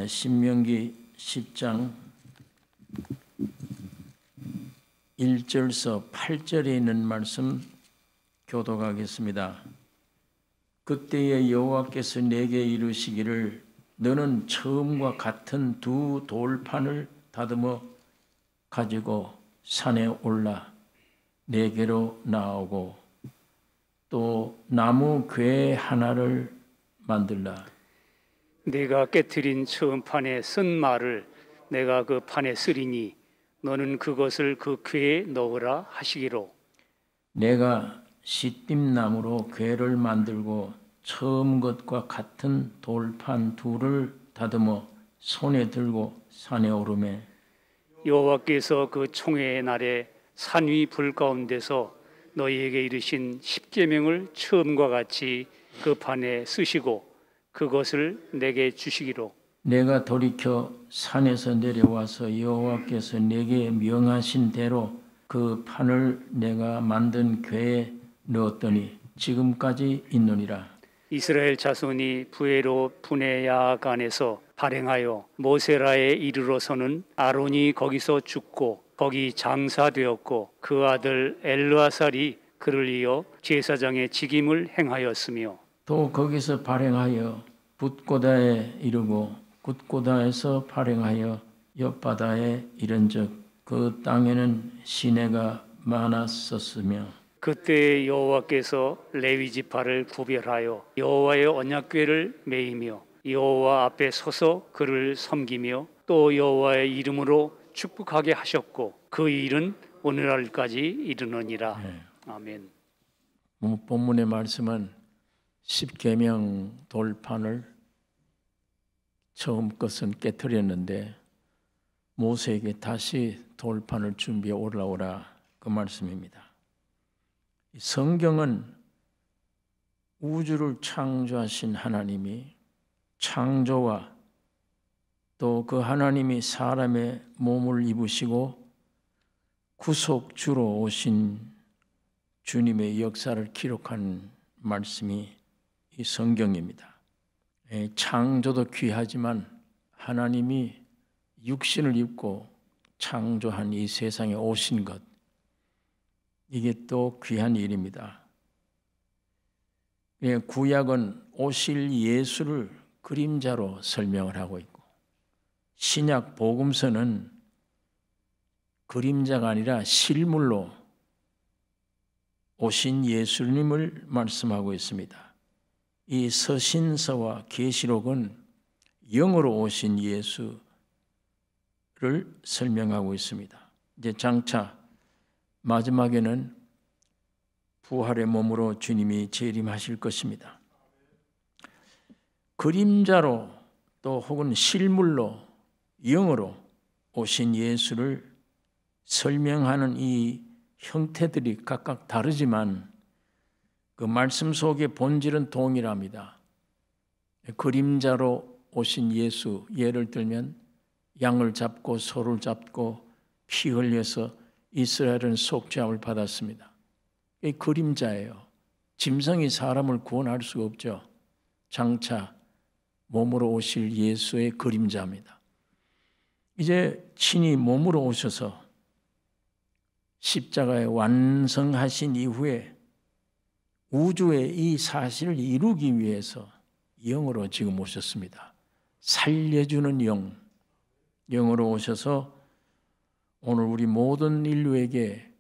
신명기 10장 1절서 8절에 있는 말씀 교독하겠습니다. 그때에 여호와께서 내게 이르시기를 너는 처음과 같은 두 돌판을 다듬어 가지고 산에 올라 내게로 나오고 또 나무 궤 하나를 만들라. 네가 깨트린 처음 판에 쓴 말을 내가 그 판에 쓰리니 너는 그것을 그 궤에 넣으라 하시기로. 내가 시띠나무로 궤를 만들고 처음 것과 같은 돌판 둘을 다듬어 손에 들고 산에 오르매 여호와께서 그 총회의 날에 산 위 불 가운데서 너희에게 이르신 십계명을 처음과 같이 그 판에 쓰시고 그것을 내게 주시기로. 내가 돌이켜 산에서 내려와서 여호와께서 내게 명하신 대로 그 판을 내가 만든 궤에 넣었더니 지금까지 있느니라. 이스라엘 자손이 부에로 분의 야간에서 발행하여 모세라에 이르러서는 아론이 거기서 죽고 거기 장사되었고 그 아들 엘르아살이 그를 이어 제사장의 직임을 행하였으며 또 거기서 발행하여 붓고다에 이르고 굿고다에서 발행하여 옆바다에 이른즉 그 땅에는 시내가 많았었으며 그때 여호와께서 레위 지파를 구별하여 여호와의 언약궤를 메이며 여호와 앞에 서서 그를 섬기며 또 여호와의 이름으로 축복하게 하셨고 그 일은 오늘날까지 이르느니라. 네. 아멘. 본문의 말씀은 십계명 돌판을 처음 것은 깨뜨렸는데 모세에게 다시 돌판을 준비해 올라오라 그 말씀입니다. 성경은 우주를 창조하신 하나님이 창조와 또 그 하나님이 사람의 몸을 입으시고 구속주로 오신 주님의 역사를 기록한 말씀이 이 성경입니다. 창조도 귀하지만 하나님이 육신을 입고 창조한 이 세상에 오신 것, 이게 또 귀한 일입니다. 구약은 오실 예수를 그림자로 설명을 하고 있고 신약 복음서는 그림자가 아니라 실물로 오신 예수님을 말씀하고 있습니다. 이 서신서와 계시록은 영으로 오신 예수를 설명하고 있습니다. 이제 장차 마지막에는 부활의 몸으로 주님이 재림하실 것입니다. 그림자로 또 혹은 실물로 영으로 오신 예수를 설명하는 이 형태들이 각각 다르지만 그 말씀 속의 본질은 동일합니다. 그림자로 오신 예수, 예를 들면 양을 잡고 소를 잡고 피 흘려서 이스라엘은 속죄함을 받았습니다. 이 그림자예요. 짐승이 사람을 구원할 수가 없죠. 장차 몸으로 오실 예수의 그림자입니다. 이제 친히 몸으로 오셔서 십자가에 완성하신 이후에 우주의 이 사실을 이루기 위해서 영으로 지금 오셨습니다. 살려주는 영으로 오셔서 오늘 우리 모든 인류에게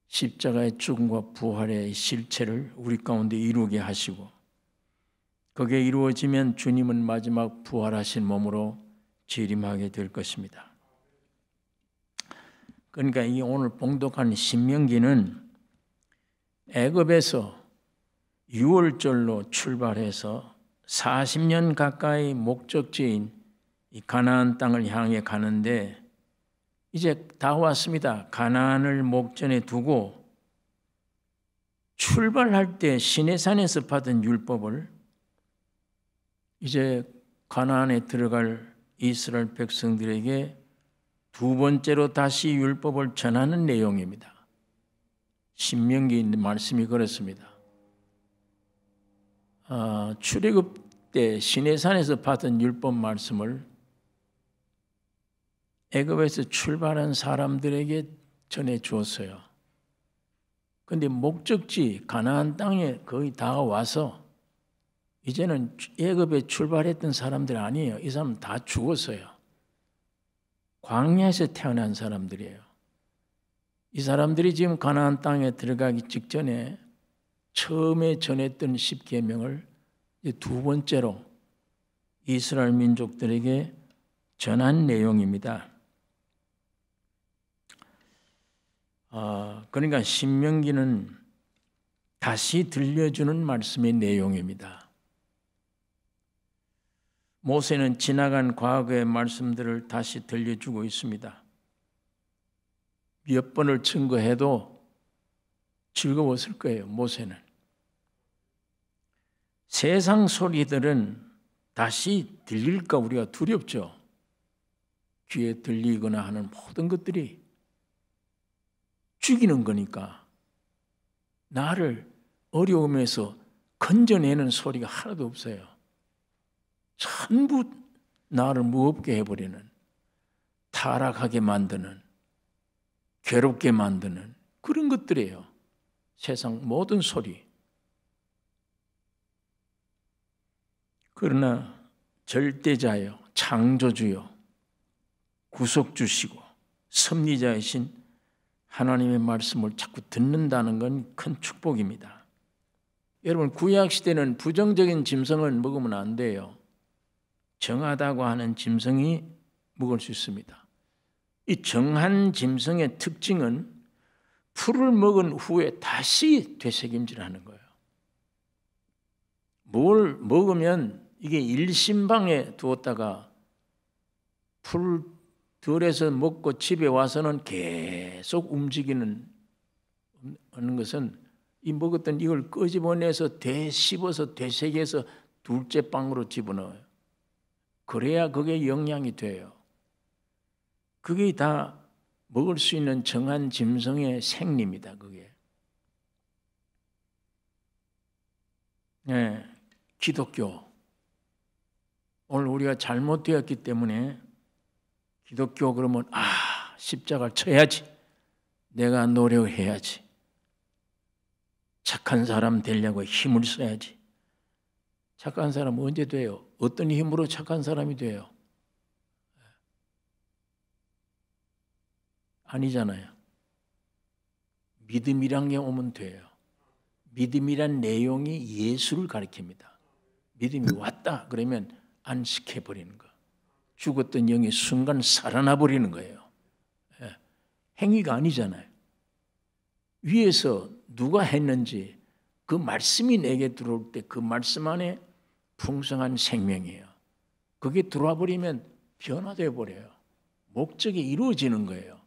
십자가의 죽음과 부활의 실체를 우리 가운데 이루게 하시고 그게 이루어지면 주님은 마지막 부활하신 몸으로 재림하게 될 것입니다. 그러니까 이 오늘 봉독한 신명기는 애굽에서 6월절로 출발해서 40년 가까이 목적지인 이 가나안 땅을 향해 가는데 이제 다 왔습니다. 가나안을 목전에 두고 출발할 때 시내산에서 받은 율법을 이제 가나안에 들어갈 이스라엘 백성들에게 두 번째로 다시 율법을 전하는 내용입니다. 신명기 말씀이 그렇습니다. 출애굽 때 시내산에서 받은 율법 말씀을 애굽에서 출발한 사람들에게 전해 주었어요. 그런데 목적지 가나안 땅에 거의 다 와서 이제는 애굽에 출발했던 사람들 아니에요. 이 사람 다 죽었어요. 광야에서 태어난 사람들이에요. 이 사람들이 지금 가나안 땅에 들어가기 직전에 처음에 전했던 십계명을 두 번째로 이스라엘 민족들에게 전한 내용입니다. 그러니까 신명기는 다시 들려주는 말씀의 내용입니다. 모세는 지나간 과거의 말씀들을 다시 들려주고 있습니다. 몇 번을 증거해도 즐거웠을 거예요, 모세는. 세상 소리들은 다시 들릴까 우리가 두렵죠. 귀에 들리거나 하는 모든 것들이 죽이는 거니까 나를 어려움에서 건져내는 소리가 하나도 없어요. 전부 나를 무겁게 해버리는, 타락하게 만드는, 괴롭게 만드는 그런 것들이에요. 세상 모든 소리. 그러나 절대자요, 창조주요, 구속주시고 섭리자이신 하나님의 말씀을 자꾸 듣는다는 건 큰 축복입니다. 여러분, 구약시대는 부정적인 짐승은 먹으면 안 돼요. 정하다고 하는 짐승이 먹을 수 있습니다. 이 정한 짐승의 특징은 풀을 먹은 후에 다시 되새김질하는 거예요. 뭘 먹으면 이게 일신방에 두었다가 풀 들에서 먹고 집에 와서는 계속 움직이는 것은 이 먹었던 이걸 끄집어내서 되씹어서 되새겨서 둘째 방으로 집어넣어요. 그래야 그게 영양이 돼요. 그게 다 먹을 수 있는 정한 짐승의 생리입니다. 그게. 네, 기독교. 오늘 우리가 잘못되었기 때문에 기독교 그러면 십자가를 쳐야지. 내가 노력해야지. 착한 사람 되려고 힘을 써야지. 착한 사람은 언제 돼요? 어떤 힘으로 착한 사람이 돼요? 아니잖아요. 믿음이란 게 오면 돼요. 믿음이란 내용이 예수를 가리킵니다. 믿음이 왔다 그러면 안식해버리는 거. 죽었던 영이 순간 살아나 버리는 거예요. 행위가 아니잖아요. 위에서 누가 했는지 그 말씀이 내게 들어올 때 그 말씀 안에 풍성한 생명이에요. 그게 들어와 버리면 변화되어 버려요. 목적이 이루어지는 거예요.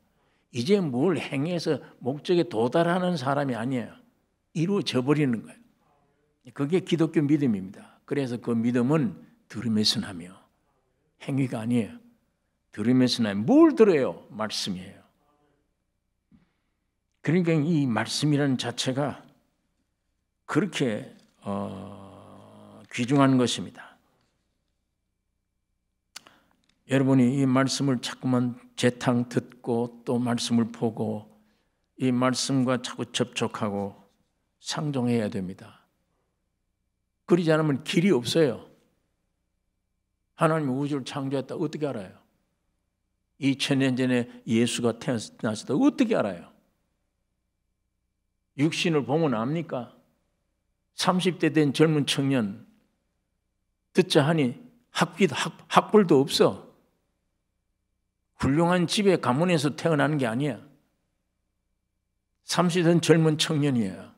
이제 뭘 행해서 목적에 도달하는 사람이 아니에요. 이루어져 버리는 거예요. 그게 기독교 믿음입니다. 그래서 그 믿음은 들음에서 나며 행위가 아니에요. 들음에서 나며 뭘 들어요? 말씀이에요. 그러니까 이 말씀이라는 자체가 그렇게 귀중한 것입니다. 여러분이 이 말씀을 자꾸만 재탕 듣고 또 말씀을 보고 이 말씀과 자꾸 접촉하고 상종해야 됩니다. 그러지 않으면 길이 없어요. 하나님이 우주를 창조했다 어떻게 알아요? 2000년 전에 예수가 태어났다 어떻게 알아요? 육신을 보면 압니까? 30대 된 젊은 청년 듣자 하니 학벌도 없어. 훌륭한 집에 가문에서 태어나는 게 아니야. 30대 된 젊은 청년이에요.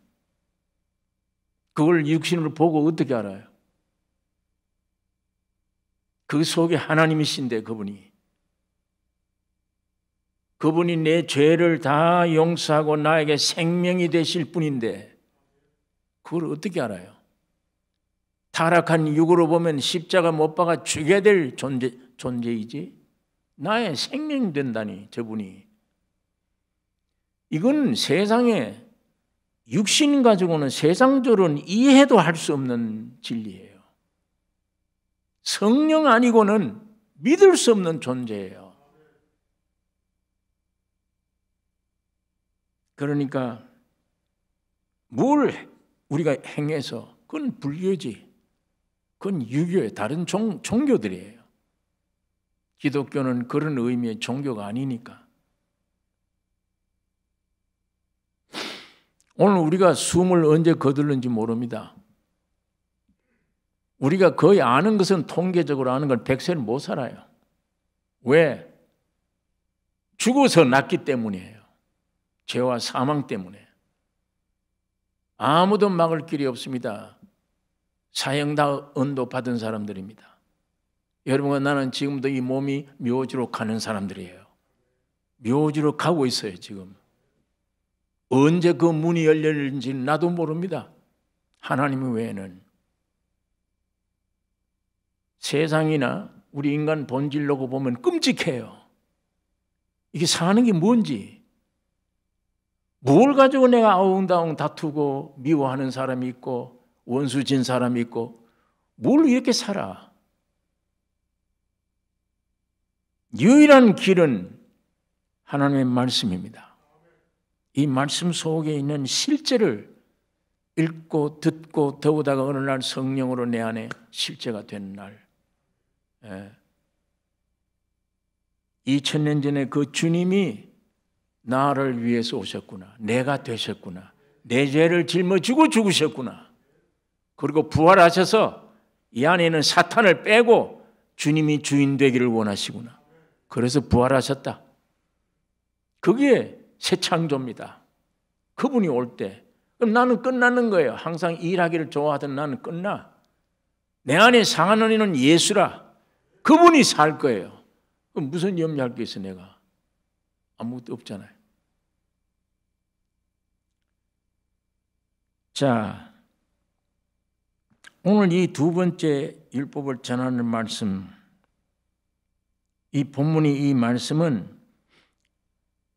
그걸 육신으로 보고 어떻게 알아요? 그 속에 하나님이신데 그분이 내 죄를 다 용서하고 나에게 생명이 되실 분인데 그걸 어떻게 알아요? 타락한 육으로 보면 십자가 못 박아 죽여야 될 존재이지 나의 생명이 된다니 저분이. 이건 세상에 육신 가지고는 세상적으로는 이해도 할 수 없는 진리예요. 성령 아니고는 믿을 수 없는 존재예요. 그러니까 뭘 우리가 행해서 그건 불교지, 그건 유교의 다른 종교들이에요. 기독교는 그런 의미의 종교가 아니니까. 오늘 우리가 숨을 언제 거둘는지 모릅니다. 우리가 거의 아는 것은 통계적으로 아는 건 100세를 못 살아요. 왜? 죽어서 났기 때문이에요. 죄와 사망 때문에. 아무도 막을 길이 없습니다. 사형다 언도 받은 사람들입니다. 여러분, 나는 지금도 이 몸이 묘지로 가는 사람들이에요. 묘지로 가고 있어요, 지금. 언제 그 문이 열릴지 나도 모릅니다. 하나님 외에는. 세상이나 우리 인간 본질로고 보면 끔찍해요. 이게 사는 게 뭔지. 뭘 가지고 내가 아웅다웅 다투고 미워하는 사람이 있고 원수 진 사람이 있고 뭘 이렇게 살아. 유일한 길은 하나님의 말씀입니다. 이 말씀 속에 있는 실제를 읽고 듣고 더우다가 어느 날 성령으로 내 안에 실제가 되는 날. 2000년 전에 그 주님이 나를 위해서 오셨구나. 내가 되셨구나. 내 죄를 짊어지고 죽으셨구나. 그리고 부활하셔서 이 안에 있는 사탄을 빼고 주님이 주인 되기를 원하시구나. 그래서 부활하셨다. 그게 새 창조입니다. 그분이 올 때. 그럼 나는 끝나는 거예요. 항상 일하기를 좋아하던 나는 끝나. 내 안에 사는 이는 예수라. 그분이 살 거예요. 그럼 무슨 염려할 게 있어 내가. 아무것도 없잖아요. 자, 오늘 이 두 번째 율법을 전하는 말씀, 이 본문이 이 말씀은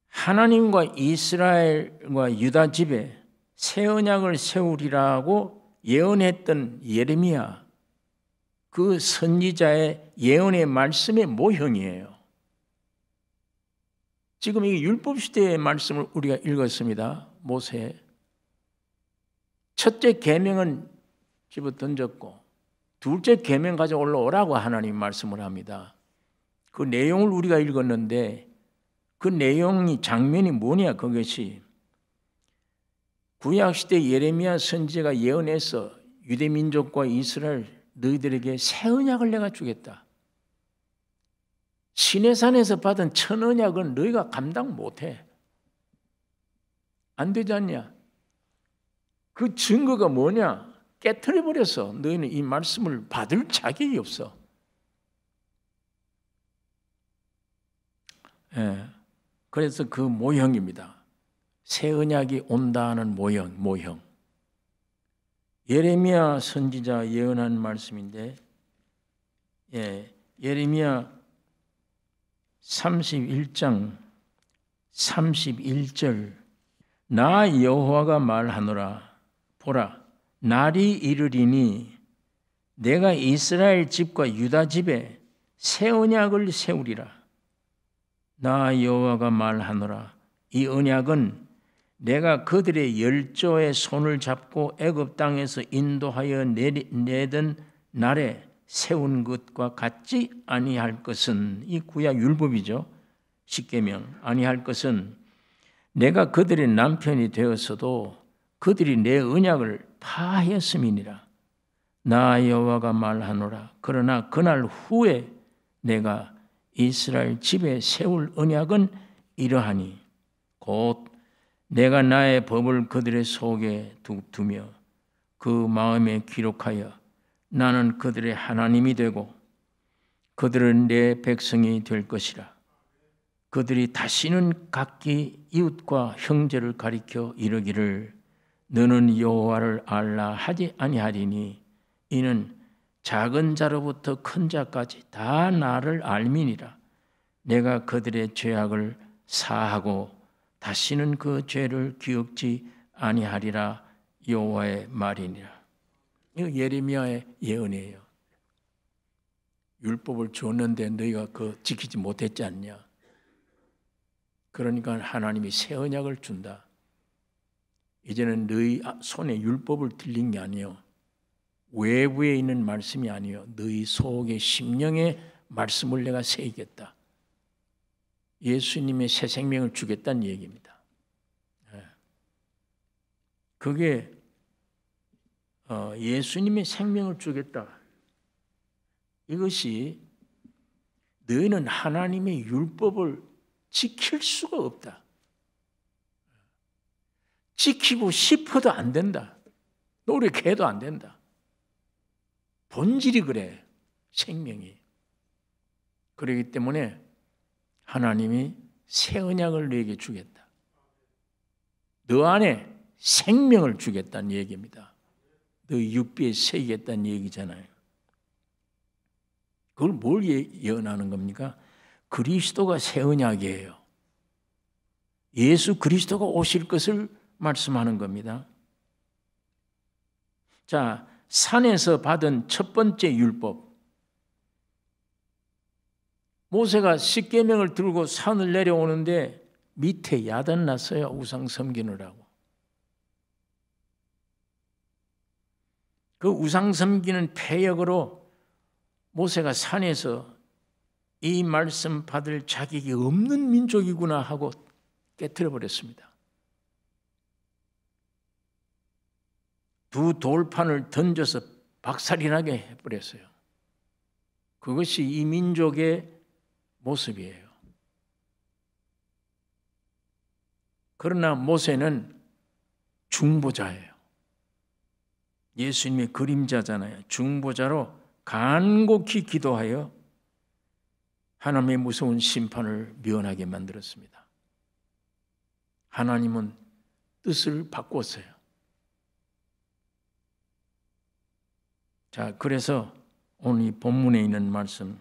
하나님과 이스라엘과 유다 집에 새 언약을 세우리라고 예언했던 예레미야, 그 선지자의 예언의 말씀의 모형이에요. 지금 이 율법 시대의 말씀을 우리가 읽었습니다. 모세. 첫째 계명은 집어 던졌고 둘째 계명 가지고 올라오라고 하나님 말씀을 합니다. 그 내용을 우리가 읽었는데 그 내용이 장면이 뭐냐, 그것이 구약시대 예레미야 선지자가 예언해서 유대민족과 이스라엘 너희들에게 새 언약을 내가 주겠다. 시내산에서 받은 천 언약은 너희가 감당 못해. 안 되지 않냐? 그 증거가 뭐냐? 깨트려버려서 너희는 이 말씀을 받을 자격이 없어. 그래서 그 모형입니다. 새 언약이 온다는 모형. 예레미야 선지자 예언한 말씀인데, 예레미야 31장 31절, 나 여호와가 말하노라. 보라, 날이 이르리니 내가 이스라엘 집과 유다 집에 새 언약을 세우리라. 나 여호와가 말하노라. 이 언약은 내가 그들의 열조의 손을 잡고 애굽 땅에서 인도하여 내던 날에 세운 것과 같지 아니할 것은, 이 구약 율법이죠. 십계명. 아니할 것은 내가 그들의 남편이 되었어도 그들이 내 언약을 파하였음이니라. 나 여호와가 말하노라. 그러나 그날 후에 내가 이스라엘 집에 세울 언약은 이러하니 곧 내가 나의 법을 그들의 속에 두며 그 마음에 기록하여 나는 그들의 하나님이 되고 그들은 내 백성이 될 것이라. 그들이 다시는 각기 이웃과 형제를 가리켜 이르기를 너는 여호와를 알라 하지 아니하리니 이는 작은 자로부터 큰 자까지 다 나를 알미니라. 내가 그들의 죄악을 사하고 다시는 그 죄를 기억지 아니하리라 여호와의 말이니라. 이거 예레미야의 예언이에요. 율법을 줬는데 너희가 그 지키지 못했지 않냐. 그러니까 하나님이 새 언약을 준다. 이제는 너희 손에 율법을 들린 게 아니요, 외부에 있는 말씀이 아니요, 너희 속의 심령의 말씀을 내가 새기겠다. 예수님의 새 생명을 주겠다는 얘기입니다. 그게 예수님의 생명을 주겠다. 이것이 너희는 하나님의 율법을 지킬 수가 없다. 지키고 싶어도 안 된다. 노력해도 안 된다. 본질이 그래, 생명이. 그렇기 때문에 하나님이 새 언약을 너에게 주겠다. 너 안에 생명을 주겠다는 얘기입니다. 너 육비에 새기겠다는 얘기잖아요. 그걸 뭘 예언하는 겁니까? 그리스도가 새 언약이에요. 예수 그리스도가 오실 것을 말씀하는 겁니다. 자, 산에서 받은 첫 번째 율법. 모세가 십계명을 들고 산을 내려오는데 밑에 야단 났어요. 우상 섬기느라고. 그 우상 섬기는 패역으로 모세가 산에서 이 말씀 받을 자격이 없는 민족이구나 하고 깨트려 버렸습니다. 두 돌판을 던져서 박살이 나게 해버렸어요. 그것이 이 민족의 모습이에요. 그러나 모세는 중보자예요. 예수님의 그림자잖아요. 중보자로 간곡히 기도하여 하나님의 무서운 심판을 면하게 만들었습니다. 하나님은 뜻을 바꿨어요. 자, 그래서 오늘 이 본문에 있는 말씀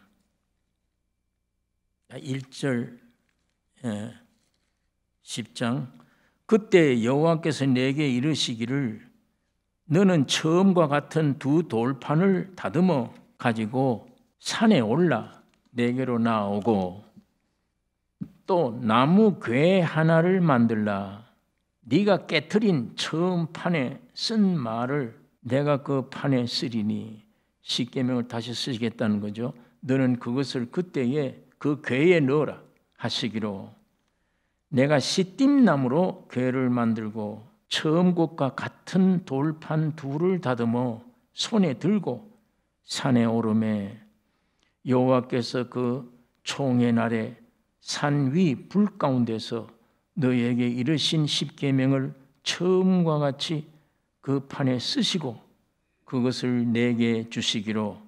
1절 10장 그때 여호와께서 내게 이르시기를 너는 처음과 같은 두 돌판을 다듬어 가지고 산에 올라 내게로 나오고 또 나무 궤 하나를 만들라. 네가 깨트린 처음 판에 쓴 말을 내가 그 판에 쓰리니 십계명을 다시 쓰시겠다는 거죠. 너는 그것을 그때에 그 궤에 넣어라 하시기로 내가 시띠나무로 궤를 만들고 처음 것과 같은 돌판 둘을 다듬어 손에 들고 산에 오르매 여호와께서 그 총회 날에 산 위 불 가운데서 너희에게 이르신 십계명을 처음과 같이 그 판에 쓰시고 그것을 내게 주시기로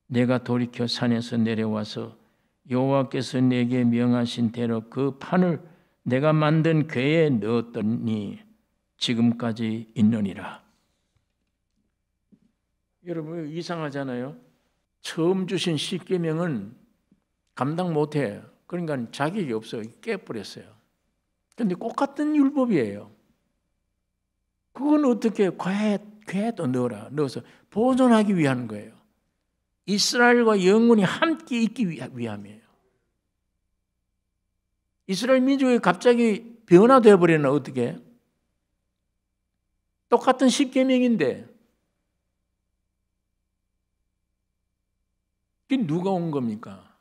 내가 돌이켜 산에서 내려와서 여호와께서 내게 명하신 대로 그 판을 내가 만든 궤에 넣었더니 지금까지 있느니라. 여러분 이상하잖아요. 처음 주신 십계명은 감당 못해요. 그러니까 자격이 없어요. 깨버렸어요. 그런데 똑같은 율법이에요. 그건 어떻게 궤에도 넣어서 보존하기 위한 거예요. 이스라엘과 영원히 함께 있기 위함이에요. 이스라엘 민족이 갑자기 변화되어 버리나 어떻게? 똑같은 십계명인데 그게 누가 온 겁니까?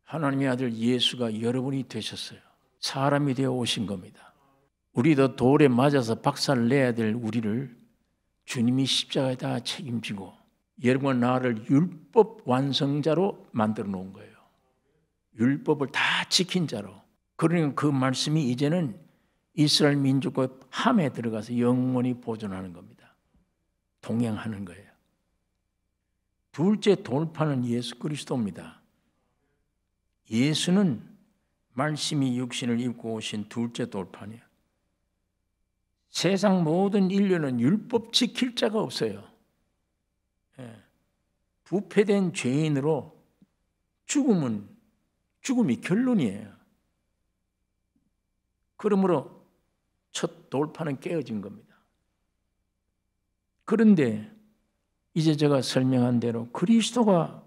하나님의 아들 예수가 여러분이 되셨어요. 사람이 되어 오신 겁니다. 우리도 돌에 맞아서 박살을 내야 될 우리를 주님이 십자가에다 책임지고 여러분과 나를 율법 완성자로 만들어 놓은 거예요. 율법을 다 지킨 자로. 그러니까 그 말씀이 이제는 이스라엘 민족과 함에 들어가서 영원히 보존하는 겁니다. 동행하는 거예요. 둘째 돌판은 예수 그리스도입니다. 예수는 말씀이 육신을 입고 오신 둘째 돌판이에요. 세상 모든 인류는 율법 지킬 자가 없어요. 부패된 죄인으로 죽음이 결론이에요. 그러므로 첫 돌파는 깨어진 겁니다. 그런데 이제 제가 설명한 대로 그리스도가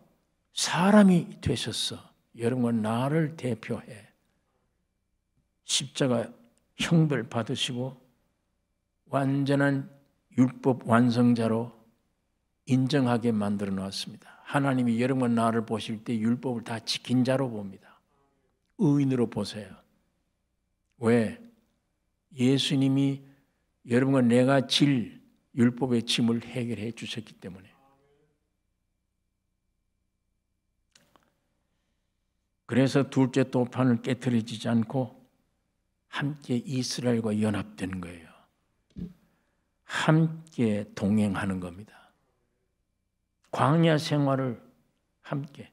사람이 되셨어. 여러분과 나를 대표해 십자가 형벌 받으시고 완전한 율법 완성자로 인정하게 만들어 놓았습니다. 하나님이 여러분과 나를 보실 때 율법을 다 지킨 자로 봅니다. 의인으로 보세요. 왜? 예수님이 여러분과 내가 질 율법의 짐을 해결해 주셨기 때문에. 그래서 둘째 돌판을 깨트려지지 않고 함께 이스라엘과 연합된 거예요. 함께 동행하는 겁니다. 광야 생활을 함께.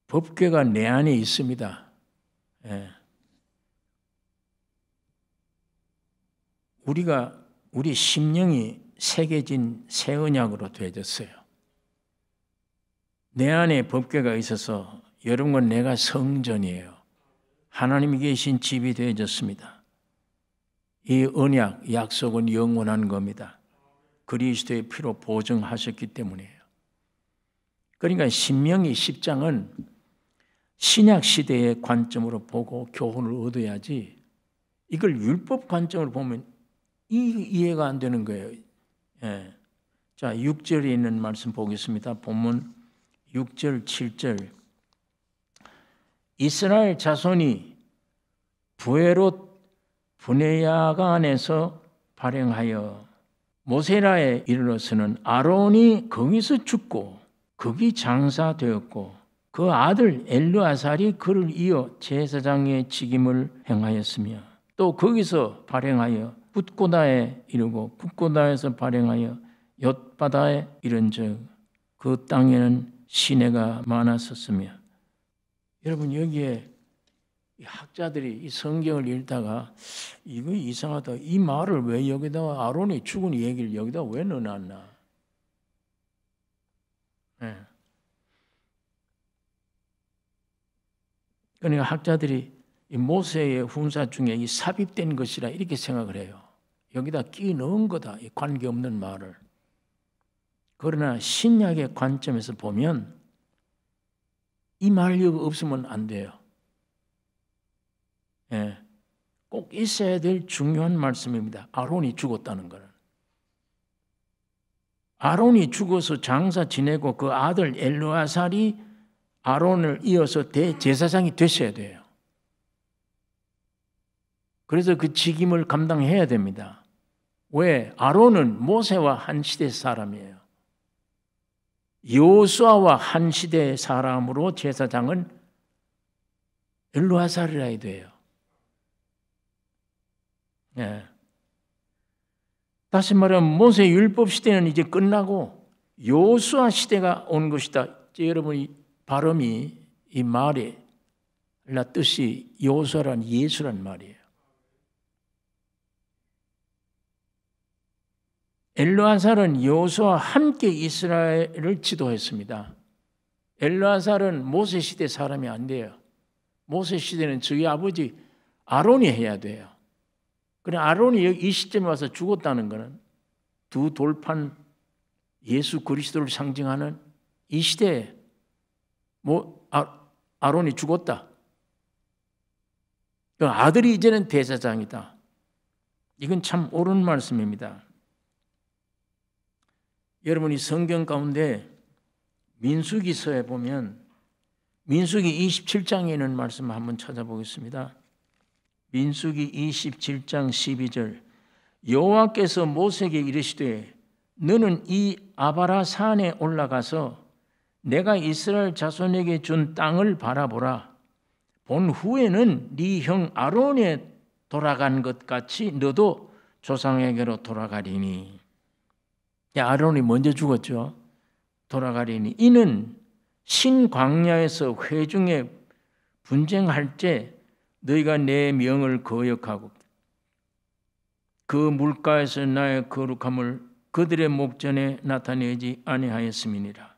법궤가 내 안에 있습니다. 예. 우리 심령이 새겨진 새 언약으로 되어졌어요. 내 안에 법궤가 있어서 여러분과 내가 성전이에요. 하나님이 계신 집이 되어졌습니다. 이 언약, 약속은 영원한 겁니다. 그리스도의 피로 보증하셨기 때문이에요. 그러니까 신명기 10장은 신약 시대의 관점으로 보고 교훈을 얻어야지 이걸 율법 관점으로 보면 이해가 안 되는 거예요. 예. 자, 6절에 있는 말씀 보겠습니다. 본문 6절, 7절. 이스라엘 자손이 부에롯 브네야간에서 발행하여 모세라에 이르러서는 아론이 거기서 죽고 거기 장사되었고 그 아들 엘르아살이 그를 이어 제사장의 직임을 행하였으며 또 거기서 발행하여 붓고다에 이르고 붓고다에서 발행하여 엿바다에 이른즉 그 땅에는 시내가 많았었으며. 여러분, 여기에 학자들이 이 성경을 읽다가 이거 이상하다. 이 말을 왜 여기다가 아론이 죽은 얘기를 여기다 왜 넣어놨나? 네. 그러니까 학자들이 이 모세의 훈사 중에 이 삽입된 것이라 이렇게 생각을 해요. 여기다 끼 넣은 거다. 이 관계없는 말을. 그러나 신약의 관점에서 보면 이 말 여기 없으면 안 돼요. 예, 꼭 있어야 될 중요한 말씀입니다. 아론이 죽었다는 거는. 아론이 죽어서 장사 지내고 그 아들 엘르아살이 아론을 이어서 대제사장이 되셔야 돼요. 그래서 그 직임을 감당해야 됩니다. 왜? 아론은 모세와 한 시대 사람이에요. 여호수아와 한 시대의 사람으로 제사장은 엘르아살이라 해야 돼요. 예. 다시 말하면 모세 율법 시대는 이제 끝나고 여호수아 시대가 온 것이다. 여러분이 발음이 이 말의 뜻이 여호수아란 예수란 말이에요. 엘르아살은 여호수아와 함께 이스라엘을 지도했습니다. 엘르아살은 모세 시대 사람이 안 돼요. 모세 시대는 저희 아버지 아론이 해야 돼요. 그래 아론이 이 시점에 와서 죽었다는 것은 두 돌판 예수 그리스도를 상징하는 이 시대에 아론이 죽었다. 아들이 이제는 대제사장이다. 이건 참 옳은 말씀입니다. 여러분이 성경 가운데 민수기서에 보면 민수기 27장에 있는 말씀 한번 찾아보겠습니다. 민수기 27장 12절. 여호와께서 모세에게 이르시되 너는 이 아바라 산에 올라가서 내가 이스라엘 자손에게 준 땅을 바라보라. 본 후에는 네 형 아론에 돌아간 것 같이 너도 조상에게로 돌아가리니. 아론이 먼저 죽었죠. 돌아가리니 이는 신광야에서 회중에 분쟁할 때 너희가 내 명을 거역하고 그 물가에서 나의 거룩함을 그들의 목전에 나타내지 아니하였음이니라.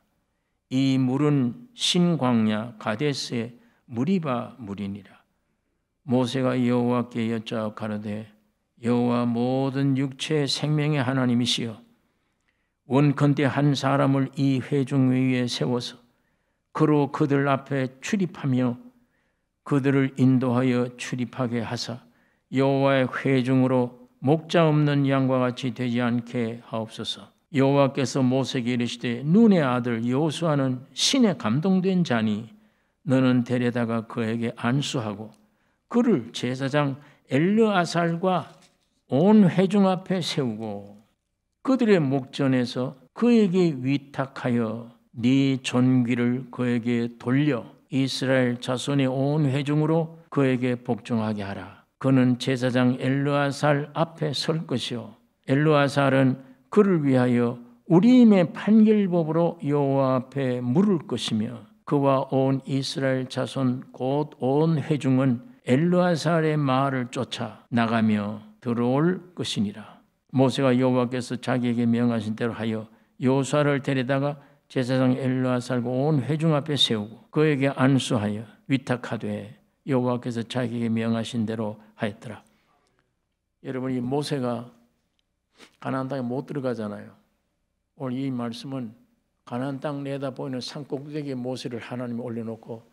이 물은 신광야 가데스의 무리바 무리니라. 모세가 여호와께 여쭈어 가로되 여호와 모든 육체의 생명의 하나님이시여 원컨대 한 사람을 이 회중 위에 세워서 그로 그들 앞에 출입하며 그들을 인도하여 출입하게 하사 여호와의 회중으로 목자 없는 양과 같이 되지 않게 하옵소서. 여호와께서 모세에게 이르시되 눈의 아들 여호수아는 신에 감동된 자니 너는 데려다가 그에게 안수하고 그를 제사장 엘르아살과 온 회중 앞에 세우고 그들의 목전에서 그에게 위탁하여 네 존귀를 그에게 돌려 이스라엘 자손의 온 회중으로 그에게 복종하게 하라. 그는 제사장 엘르아살 앞에 설 것이요 엘르아살은 그를 위하여 우림의 판결법으로 여호와 앞에 물을 것이며 그와 온 이스라엘 자손 곧 온 회중은 엘르아살의 말을 쫓아 나가며 들어올 것이니라. 모세가 여호와께서 자기에게 명하신 대로 하여 여호수아를 데려다가 제사장 엘르아살과 온 회중 앞에 세우고 그에게 안수하여 위탁하되 여호와께서 자기에게 명하신 대로 하였더라. 여러분, 이 모세가 가나안 땅에 못 들어가잖아요. 오늘 이 말씀은 가나안 땅 내다 보이는 산 꼭대기에 모세를 하나님이 올려놓고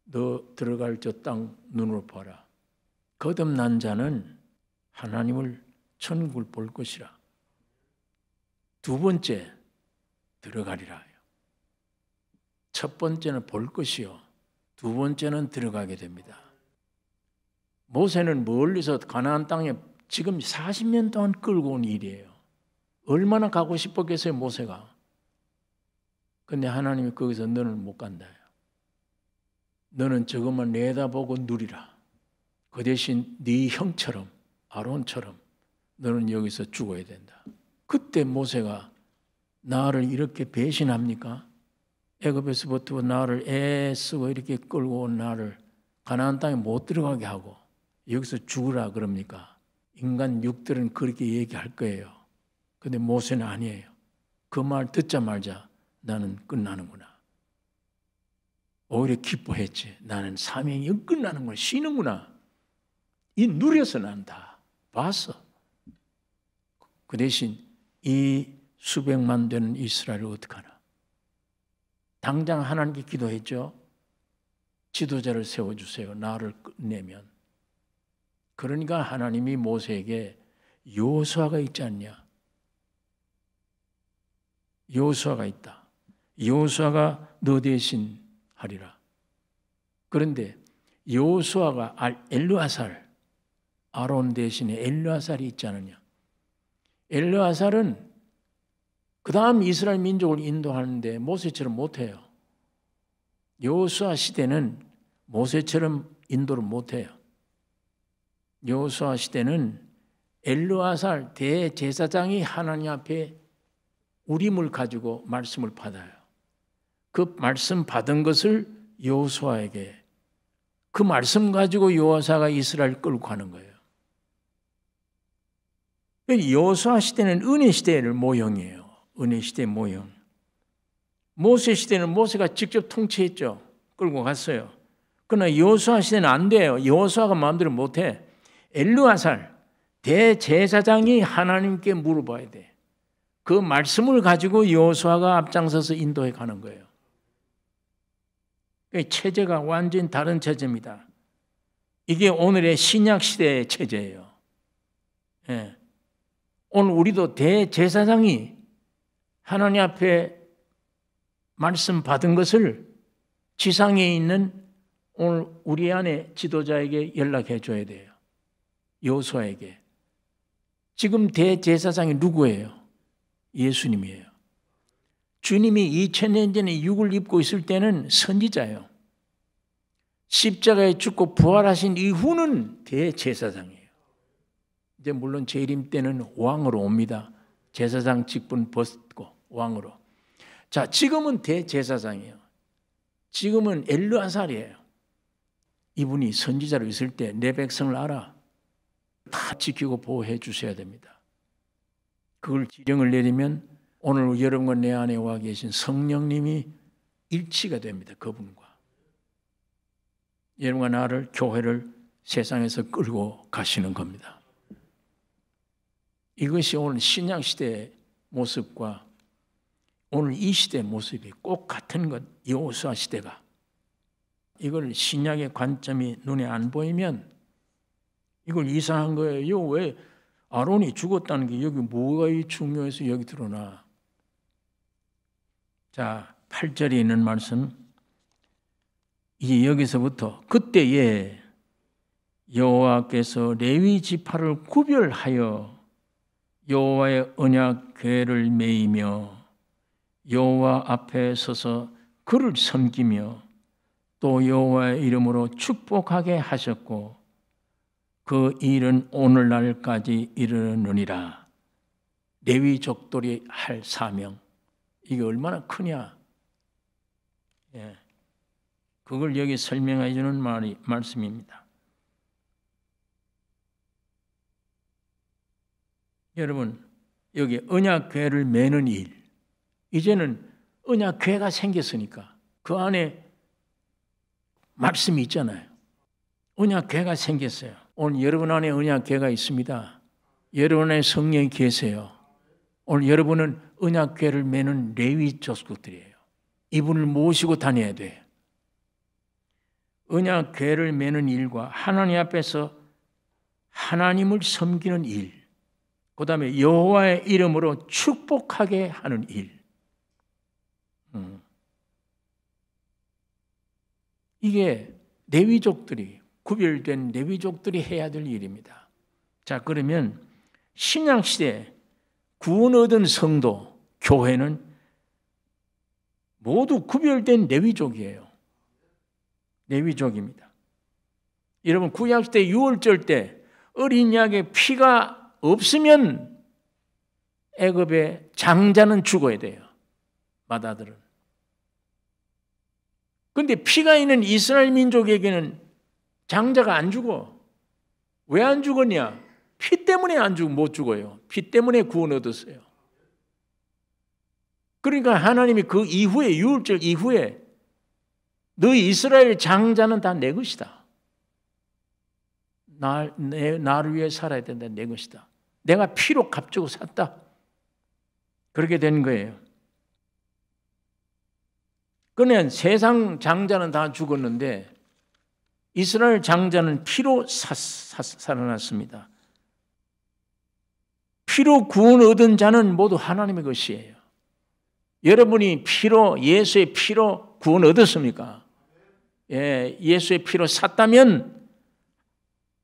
너 들어갈 저 땅 눈으로 보라. 거듭난 자는 하나님을 천국을 볼 것이라. 두 번째 들어가리라. 첫 번째는 볼 것이요 두 번째는 들어가게 됩니다. 모세는 멀리서 가나안 땅에 지금 40년 동안 끌고 온 일이에요. 얼마나 가고 싶었겠어요, 모세가. 근데 하나님이 거기서 너는 못 간다. 너는 저것만 내다보고 누리라. 그 대신 네 형처럼 아론처럼 너는 여기서 죽어야 된다. 그때 모세가 나를 이렇게 배신합니까? 애굽에서부터 나를 애쓰고 이렇게 끌고 온 나를 가나안 땅에 못 들어가게 하고 여기서 죽으라 그럽니까? 인간 육들은 그렇게 얘기할 거예요. 근데 모세는 아니에요. 그 말 듣자마자 나는 끝나는구나. 오히려 기뻐했지. 나는 사명이 끝나는구나. 쉬는구나. 이 누려서 난 다 봤어. 그 대신 이 수백만 되는 이스라엘을 어떡하나. 당장 하나님께 기도했죠. 지도자를 세워주세요. 나를 끝내면. 그러니까 하나님이 모세에게 여호수아가 있지 않냐. 여호수아가 있다. 여호수아가 너 대신 하리라. 그런데 여호수아가 엘르아살, 아론 대신에 엘르아살이 있지 않느냐. 엘르아살은 그 다음 이스라엘 민족을 인도하는데 모세처럼 못해요. 여호수아 시대는 모세처럼 인도를 못해요. 여호수아 시대는 엘르아살 대제사장이 하나님 앞에 우림을 가지고 말씀을 받아요. 그 말씀 받은 것을 여호수아에게 그 말씀 가지고 여호수아가 이스라엘 끌고 가는 거예요. 여호수아 시대는 은혜 시대의 모형이에요. 은혜 시대의 모형. 모세 시대는 모세가 직접 통치했죠. 끌고 갔어요. 그러나 여호수아 시대는 안 돼요. 여호수아가 마음대로 못해. 엘르아살 대제사장이 하나님께 물어봐야 돼. 그 말씀을 가지고 여호수아가 앞장서서 인도해 가는 거예요. 체제가 완전히 다른 체제입니다. 이게 오늘의 신약 시대의 체제예요. 예. 오늘 우리도 대제사장이 하나님 앞에 말씀 받은 것을 지상에 있는 오늘 우리 안에 지도자에게 연락해 줘야 돼요. 여호수아에게. 지금 대제사장이 누구예요? 예수님이에요. 주님이 2000년 전에 육을 입고 있을 때는 선지자예요. 십자가에 죽고 부활하신 이후는 대제사장이에요. 이제 물론 재림 때는 왕으로 옵니다. 제사장 직분 벗고 왕으로. 자, 지금은 대제사장이에요. 지금은 엘르아살이에요. 이분이 선지자로 있을 때 내 백성을 알아. 다 지키고 보호해 주셔야 됩니다. 그걸 지령을 내리면 오늘 여러분과 내 안에 와 계신 성령님이 일치가 됩니다. 그분과. 여러분과 나를, 교회를 세상에서 끌고 가시는 겁니다. 이것이 오늘 신약시대의 모습과 오늘 이 시대의 모습이 꼭 같은 것, 여호수아 시대가. 이걸 신약의 관점이 눈에 안 보이면 이걸 이상한 거예요. 이거 왜 아론이 죽었다는 게 여기 뭐가 중요해서 여기 드러나. 자, 8절에 있는 말씀, 이제 여기서부터 그때에 여호와께서 레위 지파를 구별하여 여호와의 언약 궤를 메이며 여호와 앞에 서서 그를 섬기며 또 여호와의 이름으로 축복하게 하셨고 그 일은 오늘날까지 이르느니라. 레위족들이 할 사명, 이게 얼마나 크냐. 예. 그걸 여기 설명해 주는 말씀입니다. 여러분, 여기 언약궤를 매는 일, 이제는 언약궤가 생겼으니까 그 안에 말씀이 있잖아요. 언약궤가 생겼어요. 오늘 여러분 안에 언약궤가 있습니다. 여러분 안에 성령이 계세요. 오늘 여러분은 언약궤를 매는 레위 족속들이에요. 이분을 모시고 다녀야 돼. 언약궤를 매는 일과 하나님 앞에서 하나님을 섬기는 일, 그 다음에 여호와의 이름으로 축복하게 하는 일. 이게 레위족들이, 구별된 레위족들이 해야 될 일입니다. 자, 그러면 신약시대 구원 얻은 성도, 교회는 모두 구별된 레위족이에요. 레위족입니다. 여러분, 구약시대 유월절 때 어린 양의 피가 없으면 애굽의 장자는 죽어야 돼요. 마다들은. 그런데 피가 있는 이스라엘 민족에게는 장자가 안 죽어. 왜 안 죽었냐? 피 때문에 못 죽어요. 피 때문에 구원 얻었어요. 그러니까 하나님이 그 이후에, 유월절 이후에 너희 이스라엘 장자는 다 내 것이다. 나를 위해 살아야 된다. 내 것이다. 내가 피로 값주고 샀다. 그렇게 된 거예요. 그러면 세상 장자는 다 죽었는데 이스라엘 장자는 피로 살아났습니다. 피로 구원 얻은 자는 모두 하나님의 것이에요. 여러분이 피로, 예수의 피로 구원 얻었습니까? 예, 예수의 피로 샀다면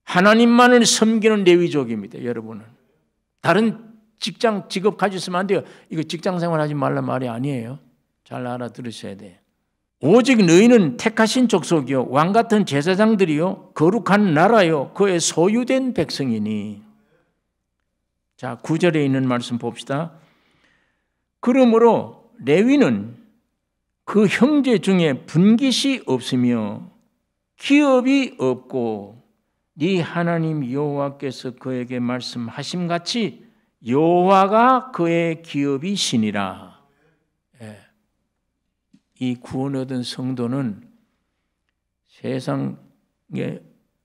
하나님만을 섬기는 레위족입니다. 여러분은. 다른 직업 가지고 있으면 안 돼요. 이거 직장 생활하지 말란 말이 아니에요. 잘 알아들으셔야 돼요. 오직 너희는 택하신 족속이요 왕 같은 제사장들이요 거룩한 나라요 그의 소유된 백성이니. 자, 9절에 있는 말씀 봅시다. 그러므로 레위는 그 형제 중에 분깃이 없으며 기업이 없고 네 하나님 여호와께서 그에게 말씀하심 같이 여호와가 그의 기업이시니라. 예. 이 구원 얻은 성도는 세상에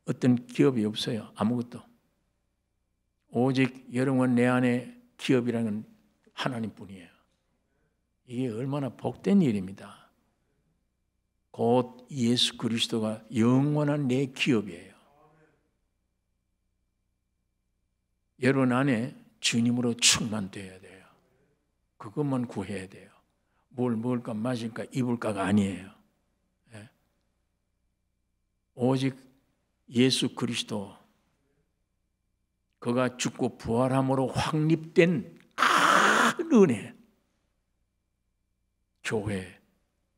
어떤 기업이 없어요. 아무것도. 오직 여러분 내 안에 기업이라는 하나님뿐이에요. 이게 얼마나 복된 일입니다. 곧 예수 그리스도가 영원한 내 기업이에요. 여러분 안에 주님으로 충만되어야 돼요. 그것만 구해야 돼요. 뭘 먹을까 마실까 입을까가 아니에요. 예. 오직 예수 그리스도, 그가 죽고 부활함으로 확립된 큰 은혜, 교회,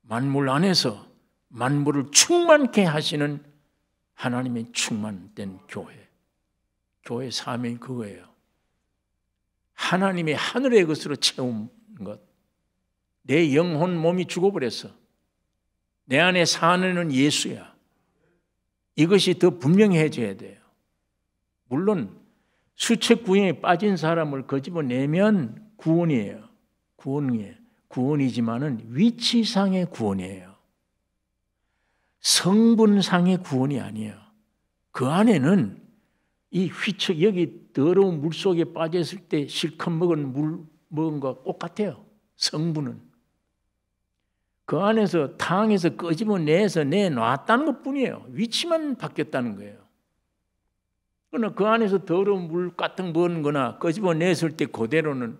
만물 안에서 만물을 충만케 하시는 하나님의 충만된 교회. 교회 사명이 그거예요. 하나님의 하늘의 것으로 채운 것. 내 영혼 몸이 죽어버렸어. 내 안에 사는 예수야. 이것이 더 분명해져야 돼요. 물론 수책 구형에 빠진 사람을 거집어내면 구원이에요. 구원이지만은 위치상의 구원이에요. 성분상의 구원이 아니에요. 그 안에는 이 휘청, 여기 더러운 물 속에 빠졌을 때 실컷 먹은 물 먹은 거 똑같아요. 성분은. 그 안에서 탕에서 끄집어내서 내놨다는 것 뿐이에요. 위치만 바뀌었다는 거예요. 그러나 그 안에서 더러운 물 같은 먹은 거나 끄집어냈을 때 그대로는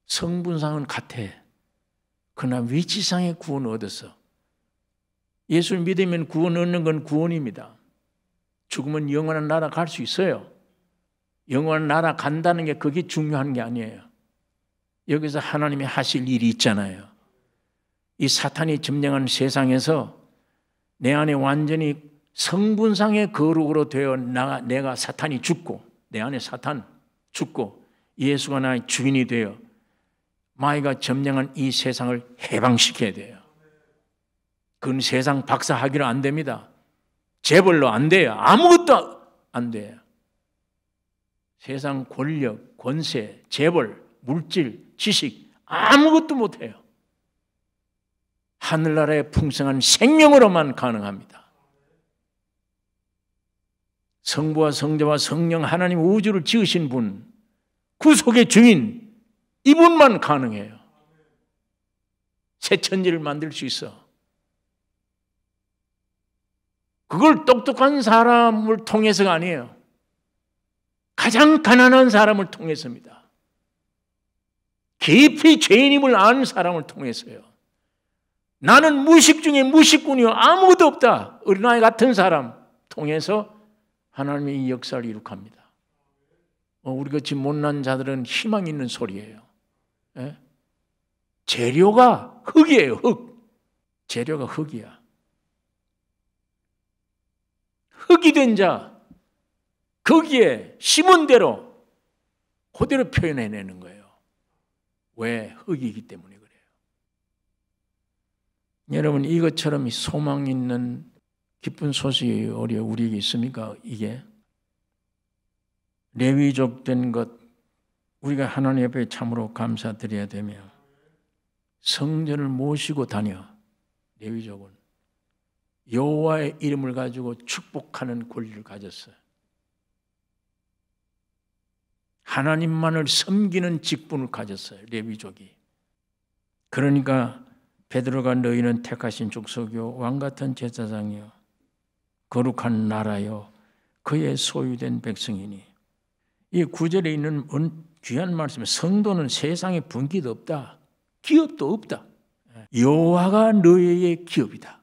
성분상은 같아. 그러나 위치상의 구원을 얻어서 예수를 믿으면 구원 얻는 건 구원입니다. 죽으면 영원한 나라 갈 수 있어요. 영원한 나라 간다는 게 그게 중요한 게 아니에요. 여기서 하나님이 하실 일이 있잖아요. 이 사탄이 점령한 세상에서 내 안에 완전히 성분상의 거룩으로 되어 내가 사탄이 죽고 내 안에 사탄 죽고 예수가 나의 주인이 되어 마귀가 점령한 이 세상을 해방시켜야 돼요. 그건 세상 박사하기로 안 됩니다. 재벌로 안 돼요. 아무것도 안 돼요. 세상 권력, 권세, 재벌, 물질, 지식 아무것도 못해요. 하늘나라의 풍성한 생명으로만 가능합니다. 성부와 성자와 성령 하나님 우주를 지으신 분, 구속의 주인, 이분만 가능해요. 새 천지를 만들 수 있어. 그걸 똑똑한 사람을 통해서가 아니에요. 가장 가난한 사람을 통해서입니다. 깊이 죄인임을 아는 사람을 통해서요. 나는 무식 중에 무식군이요. 아무것도 없다. 어린아이 같은 사람 통해서 하나님의 이 역사를 이룩합니다. 우리같이 못난 자들은 희망 있는 소리예요. 예? 재료가 흙이에요. 흙. 재료가 흙이야. 흙이 된 자, 거기에 심은 대로 그대로 표현해내는 거예요. 왜? 흙이기 때문에 그래요. 여러분, 이것처럼 소망 있는 기쁜 소식이 우리에게 있습니까? 이게 레위족 된 것, 우리가 하나님 앞에 참으로 감사드려야 되며 성전을 모시고 다녀. 레위족은 여호와의 이름을 가지고 축복하는 권리를 가졌어요. 하나님만을 섬기는 직분을 가졌어요. 레위족이. 그러니까 베드로가 너희는 택하신 족속이요 왕같은 제사장이요 거룩한 나라요 그의 소유된 백성이니. 이 9절에 있는 귀한 말씀, 성도는 세상에 분기도 없다. 기업도 없다. 여호와가 너희의 기업이다.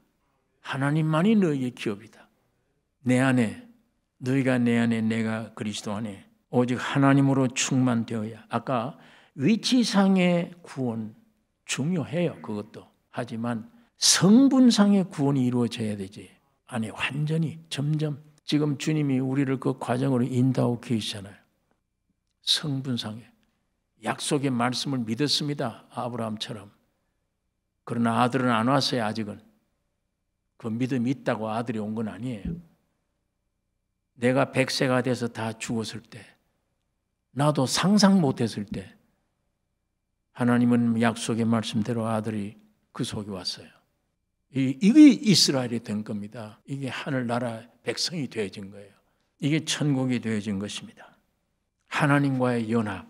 하나님만이 너희의 기업이다. 내 안에, 너희가 내 안에, 내가 그리스도 안에 오직 하나님으로 충만되어야. 아까 위치상의 구원 중요해요. 그것도. 하지만 성분상의 구원이 이루어져야 되지. 안에 완전히 점점 지금 주님이 우리를 그 과정으로 인도하고 계시잖아요. 성분상의 약속의 말씀을 믿었습니다. 아브라함처럼. 그러나 아들은 안 왔어요. 아직은. 그 믿음이 있다고 아들이 온 건 아니에요. 내가 100세가 돼서 다 죽었을 때, 나도 상상 못했을 때 하나님은 약속의 말씀대로 아들이 그 속에 왔어요. 이게 이스라엘이 된 겁니다. 이게 하늘나라 백성이 되어진 거예요. 이게 천국이 되어진 것입니다. 하나님과의 연합.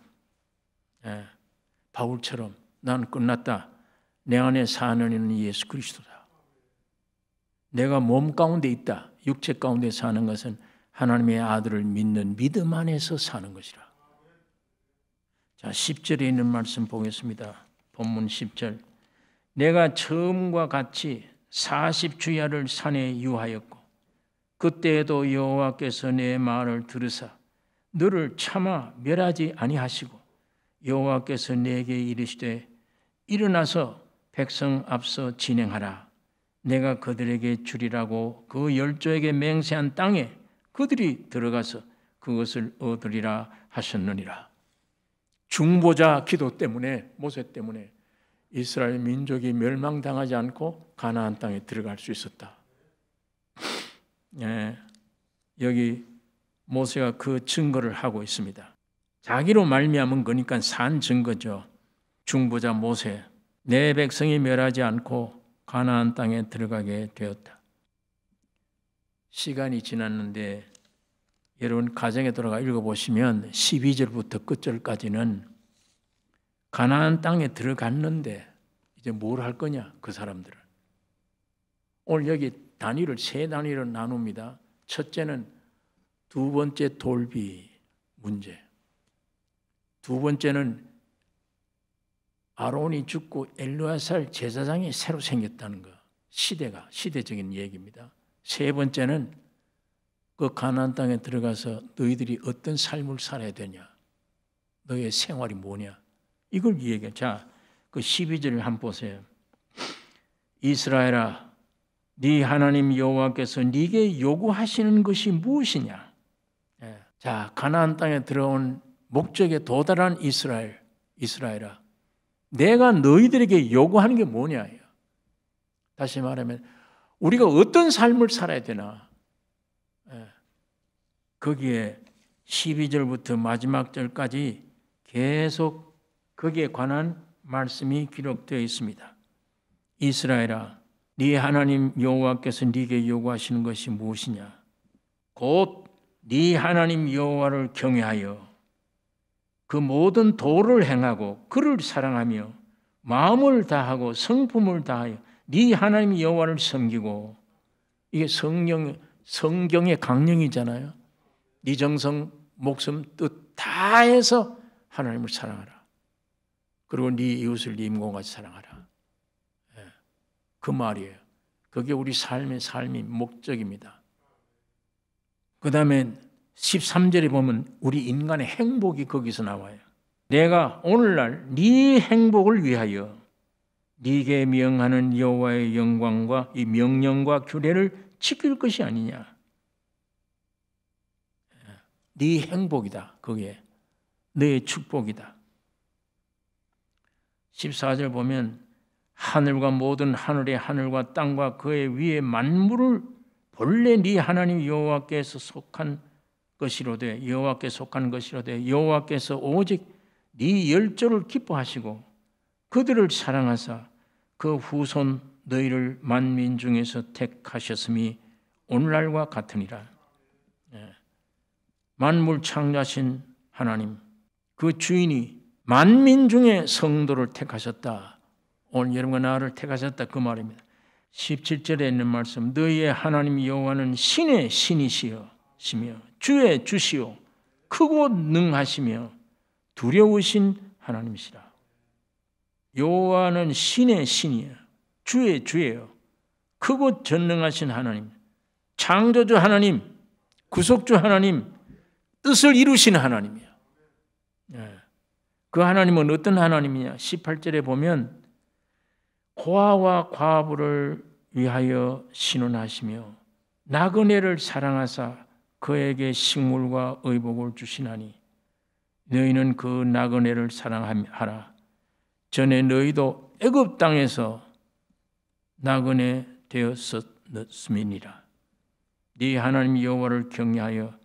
바울처럼 나는 끝났다. 내 안에 사는 이는 예수 그리스도다. 내가 몸 가운데 있다. 육체 가운데 사는 것은 하나님의 아들을 믿는 믿음 안에서 사는 것이라. 자, 10절에 있는 말씀 보겠습니다. 본문 10절. 내가 처음과 같이 40주야를 산에 유하였고 그때에도 여호와께서 내 말을 들으사 너를 차마 멸하지 아니하시고 여호와께서 내게 이르시되 일어나서 백성 앞서 진행하라. 내가 그들에게 주리라고 그 열조에게 맹세한 땅에 그들이 들어가서 그것을 얻으리라 하셨느니라. 중보자 기도 때문에, 모세 때문에 이스라엘 민족이 멸망당하지 않고 가나안 땅에 들어갈 수 있었다. 여기 모세가 그 증거를 하고 있습니다. 자기로 말미암은 거니까 산 증거죠. 중보자 모세, 내 백성이 멸하지 않고 가나안 땅에 들어가게 되었다. 시간이 지났는데 여러분 가정에 들어가 읽어보시면 12절부터 끝절까지는 가나안 땅에 들어갔는데 이제 뭘 할 거냐 그 사람들은. 오늘 여기 단위를 세 단위로 나눕니다. 첫째는 두 번째 돌비 문제. 두 번째는 아론이 죽고 엘르아살 제사장이 새로 생겼다는 거. 시대적인 얘기입니다. 세 번째는 그 가나안 땅에 들어가서 너희들이 어떤 삶을 살아야 되냐. 너의 생활이 뭐냐. 이걸 얘기해. 자, 그 12절을 한번 보세요. 이스라엘아, 네 하나님 여호와께서 네게 요구하시는 것이 무엇이냐. 자, 가나안 땅에 들어온 목적에 도달한 이스라엘아, 내가 너희들에게 요구하는 게 뭐냐. 다시 말하면 우리가 어떤 삶을 살아야 되나. 거기에 12절부터 마지막 절까지 계속 거기에 관한 말씀이 기록되어 있습니다. 이스라엘아, 네 하나님 여호와께서 네게 요구하시는 것이 무엇이냐. 곧 네 하나님 여호와를 경외하여 그 모든 도를 행하고 그를 사랑하며 마음을 다하고 성품을 다하여 네 하나님 여호와를 섬기고. 이게 성경의 강령이잖아요. 네 정성, 목숨, 뜻 다해서 하나님을 사랑하라. 그리고 네 이웃을 네 몸과 같이 사랑하라. 그 말이에요. 그게 우리 삶의 목적입니다. 그 다음에 13절에 보면 우리 인간의 행복이 거기서 나와요. 내가 오늘날 네 행복을 위하여 네게 명하는 여호와의 영광과 이 명령과 규례를 지킬 것이 아니냐. 네 행복이다. 그게 너의 축복이다. 14절 보면 하늘과 모든 하늘의 하늘과 땅과 그의 위에 만물을 본래 네 하나님 여호와께서 속한 것이로되 여호와께서 오직 네 열조를 기뻐하시고 그들을 사랑하사 그 후손 너희를 만민 중에서 택하셨음이 오늘날과 같으니라. 만물 창조하신 하나님, 그 주인이 만민 중에 성도를 택하셨다. 오늘 여러분과 나를 택하셨다 그 말입니다. 17절에 있는 말씀, 너희의 하나님 여호와는 신의 신이시며 주의 주시오 크고 능하시며 두려우신 하나님이시라. 여호와는 신의 신이에요. 주의 주예요. 크고 전능하신 하나님, 창조주 하나님, 구속주 하나님, 뜻을 이루신 하나님이에요. 그 하나님은 어떤 하나님이냐. 18절에 보면 고아와 과부를 위하여 신원하시며 나그네를 사랑하사 그에게 식물과 의복을 주시나니 너희는 그 나그네를 사랑하라. 전에 너희도 애굽 땅에서 나그네 되었었음이니라. 네 하나님 여호와를 경외하여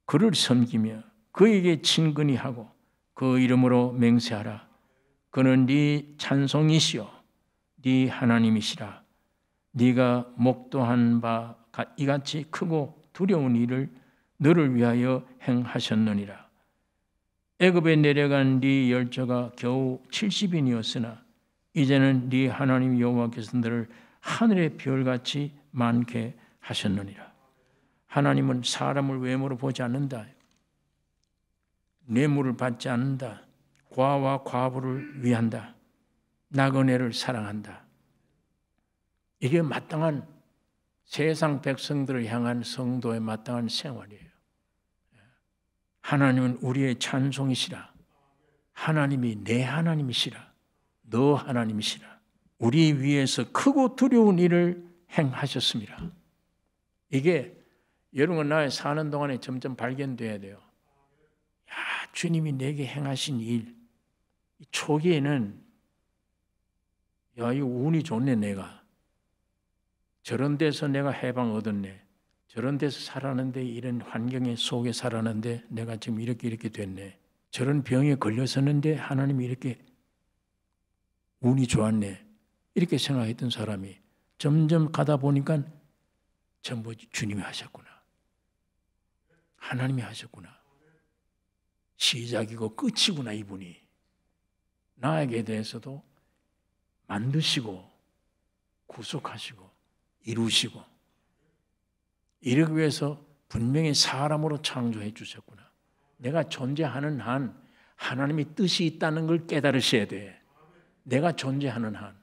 그를 섬기며 그에게 친근히 하고 그 이름으로 맹세하라. 그는 네 찬송이시요 네 하나님이시라. 네가 목도한 바 이같이 크고 두려운 일을 너를 위하여 행하셨느니라. 애굽에 내려간 네 열조가 겨우 70인이었으나 이제는 네 하나님 여호와께서 너를 하늘의 별같이 많게 하셨느니라. 하나님은 사람을 외모로 보지 않는다. 뇌물을 받지 않는다. 고아와 과부를 위한다. 나그네를 사랑한다. 이게 마땅한 세상 백성들을 향한 성도의 마땅한 생활이에요. 하나님은 우리의 찬송이시라. 하나님이 내 하나님이시라. 너 하나님이시라. 우리 위해서 크고 두려운 일을 행하셨습니다. 이게 여러분 나의 사는 동안에 점점 발견돼야 돼요. 야, 주님이 내게 행하신 일. 초기에는 야, 이거 운이 좋네 내가. 저런 데서 내가 해방 얻었네. 저런 데서 살았는데 이런 환경 속에 살았는데 내가 지금 이렇게 됐네. 저런 병에 걸렸었는데 하나님이 이렇게 운이 좋았네. 이렇게 생각했던 사람이 점점 가다 보니까 전부 주님이 하셨구나. 하나님이 하셨구나. 시작이고 끝이구나. 이분이 나에게 대해서도 만드시고 구속하시고 이루시고 이러기 위해서 분명히 사람으로 창조해 주셨구나. 내가 존재하는 한 하나님이 뜻이 있다는 걸 깨달으셔야 돼. 내가 존재하는 한,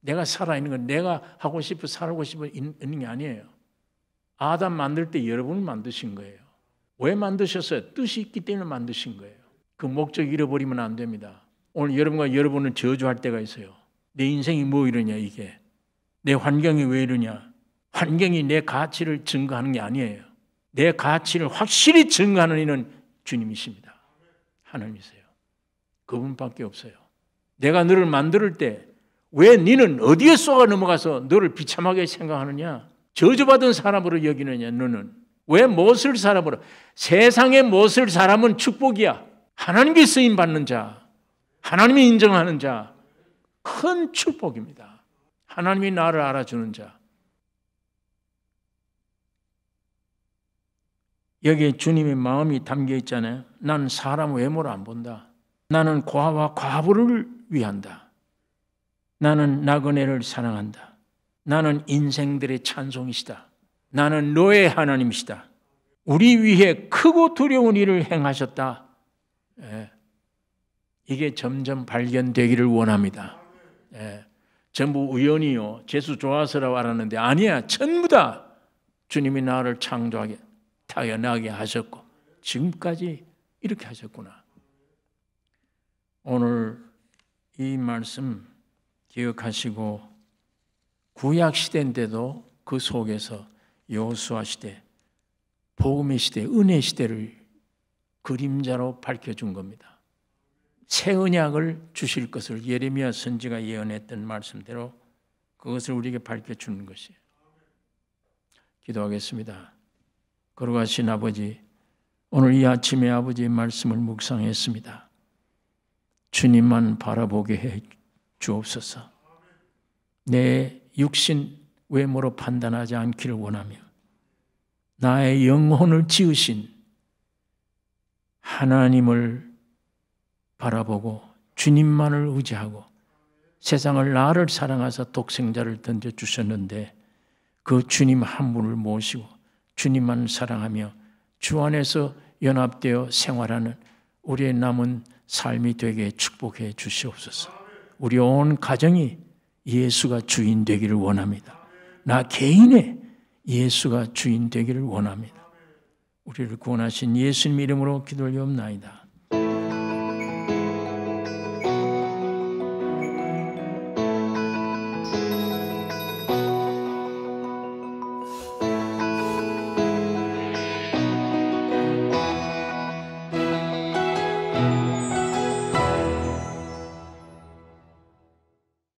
내가 살아있는 건 내가 하고 싶어 살고 싶어 있는 게 아니에요. 아담 만들 때 여러분을 만드신 거예요. 왜 만드셨어요? 뜻이 있기 때문에 만드신 거예요. 그 목적 잃어버리면 안 됩니다. 오늘 여러분과 여러분을 저주할 때가 있어요. 내 인생이 뭐 이러냐 이게. 내 환경이 왜 이러냐. 환경이 내 가치를 증거하는 게 아니에요. 내 가치를 확실히 증거하는 이는 주님이십니다. 하나님이세요. 그분밖에 없어요. 내가 너를 만들 때 왜 너는 어디에 쏘아 넘어가서 너를 비참하게 생각하느냐. 저주받은 사람으로 여기느냐. 너는 왜 못을 사람으로. 세상의 못을 사람은 축복이야. 하나님께 쓰임받는 자, 하나님이 인정하는 자, 큰 축복입니다. 하나님이 나를 알아주는 자. 여기에 주님의 마음이 담겨 있잖아요. 나는 사람 외모를 안 본다. 나는 과와 과부를 위한다. 나는 나그네를 사랑한다. 나는 인생들의 찬송이시다. 나는 너의 하나님이시다. 우리 위해 크고 두려운 일을 행하셨다. 이게 점점 발견되기를 원합니다. 전부 우연이요. 재수 좋아서라고 알았는데 아니야. 전부 다 주님이 나를 창조하게 타연하게 하셨고 지금까지 이렇게 하셨구나. 오늘 이 말씀 기억하시고 구약 시대인데도 그 속에서 여호수아 시대, 복음의 시대, 은혜 시대를 그림자로 밝혀준 겁니다. 새 언약을 주실 것을 예레미야 선지가 예언했던 말씀대로 그것을 우리에게 밝혀주는 것이에요. 기도하겠습니다. 거룩하신 아버지, 오늘 이 아침에 아버지의 말씀을 묵상했습니다. 주님만 바라보게 해 주옵소서. 내 육신 외모로 판단하지 않기를 원하며 나의 영혼을 지으신 하나님을 바라보고 주님만을 의지하고 세상을 나를 사랑하사 독생자를 던져주셨는데 그 주님 한 분을 모시고 주님만 사랑하며 주 안에서 연합되어 생활하는 우리의 남은 삶이 되게 축복해 주시옵소서. 우리 온 가정이 예수가 주인 되기를 원합니다. 나 개인의 예수가 주인 되기를 원합니다. 우리를 구원하신 예수님 이름으로 기도를 드리옵나이다.